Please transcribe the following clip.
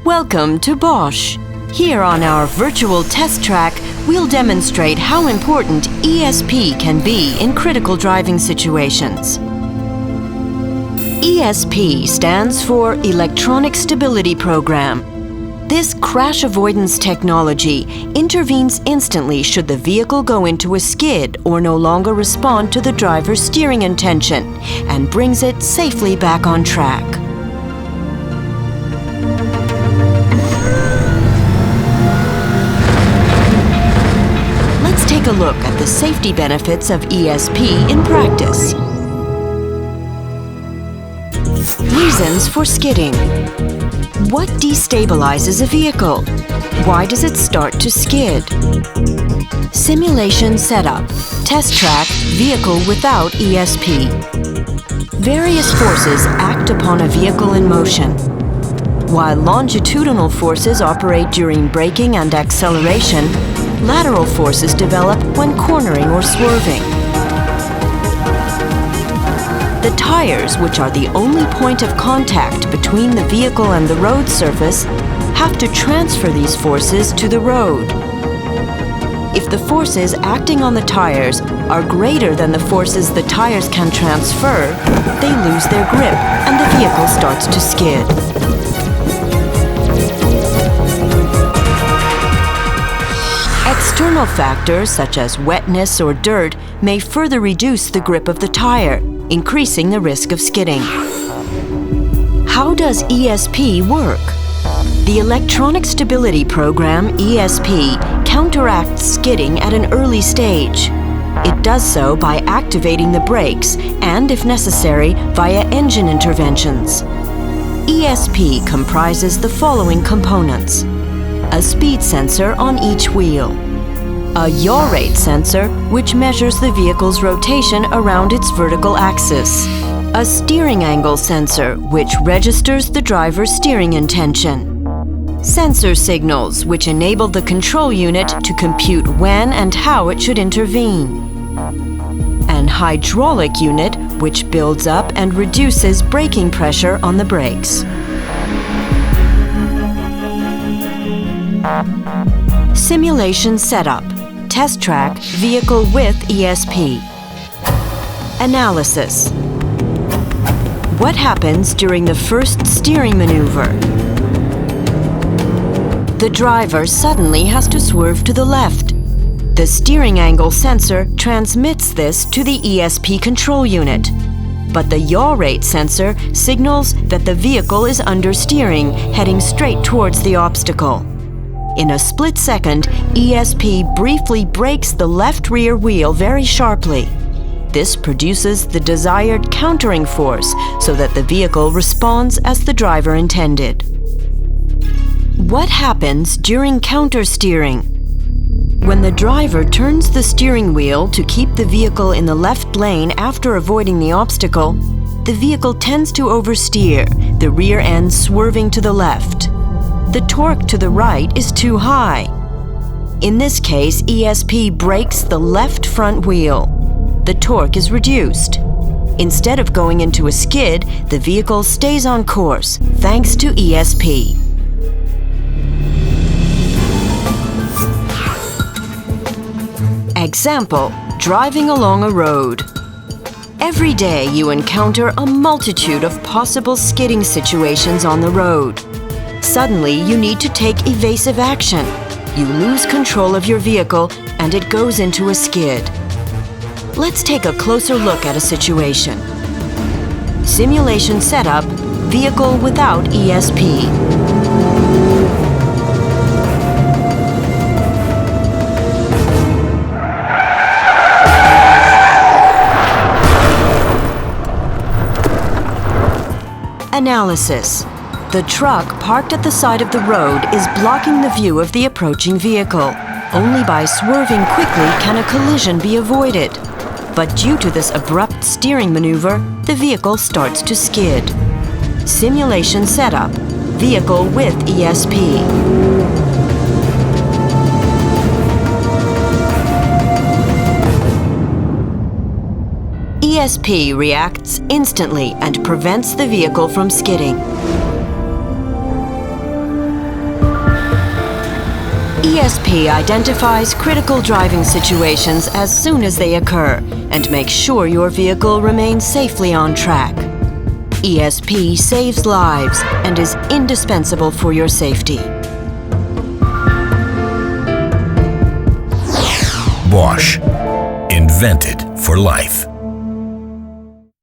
Welcome to Bosch. Here on our virtual test track, we'll demonstrate how important ESP can be in critical driving situations. ESP stands for Electronic Stability Program. This crash avoidance technology intervenes instantly should the vehicle go into a skid or no longer respond to the driver's steering intention, and brings it safely back on track. Let's take a look at the safety benefits of ESP in practice. Reasons for skidding. What destabilizes a vehicle? Why does it start to skid? Simulation setup. Test track, vehicle without ESP. Various forces act upon a vehicle in motion. While longitudinal forces operate during braking and acceleration, lateral forces develop when cornering or swerving. The tires, which are the only point of contact between the vehicle and the road surface, have to transfer these forces to the road. If the forces acting on the tires are greater than the forces the tires can transfer, they lose their grip and the vehicle starts to skid. External factors such as wetness or dirt may further reduce the grip of the tire, increasing the risk of skidding. How does ESP work? The Electronic Stability Program, ESP, counteracts skidding at an early stage. It does so by activating the brakes and, if necessary, via engine interventions. ESP comprises the following components: a speed sensor on each wheel, a yaw rate sensor, which measures the vehicle's rotation around its vertical axis, a steering angle sensor, which registers the driver's steering intention, sensor signals, which enable the control unit to compute when and how it should intervene, and hydraulic unit, which builds up and reduces braking pressure on the brakes. Simulation setup. Test track, vehicle with ESP. Analysis. What happens during the first steering maneuver? The driver suddenly has to swerve to the left. The steering angle sensor transmits this to the ESP control unit, but the yaw rate sensor signals that the vehicle is understeering, heading straight towards the obstacle. In a split second, ESP briefly brakes the left rear wheel very sharply. This produces the desired countering force so that the vehicle responds as the driver intended. What happens during countersteering? When the driver turns the steering wheel to keep the vehicle in the left lane after avoiding the obstacle, the vehicle tends to oversteer, the rear end swerving to the left. The torque to the right is too high. In this case, ESP brakes the left front wheel. The torque is reduced. Instead of going into a skid, the vehicle stays on course, thanks to ESP. Example: driving along a road. Every day you encounter a multitude of possible skidding situations on the road. Suddenly, you need to take evasive action. You lose control of your vehicle and it goes into a skid. Let's take a closer look at a situation. Simulation setup, vehicle without ESP. Analysis. The truck parked at the side of the road is blocking the view of the approaching vehicle. Only by swerving quickly can a collision be avoided. But due to this abrupt steering maneuver, the vehicle starts to skid. Simulation setup, vehicle with ESP. ESP reacts instantly and prevents the vehicle from skidding. ESP identifies critical driving situations as soon as they occur and makes sure your vehicle remains safely on track. ESP saves lives and is indispensable for your safety. Bosch. Invented for life.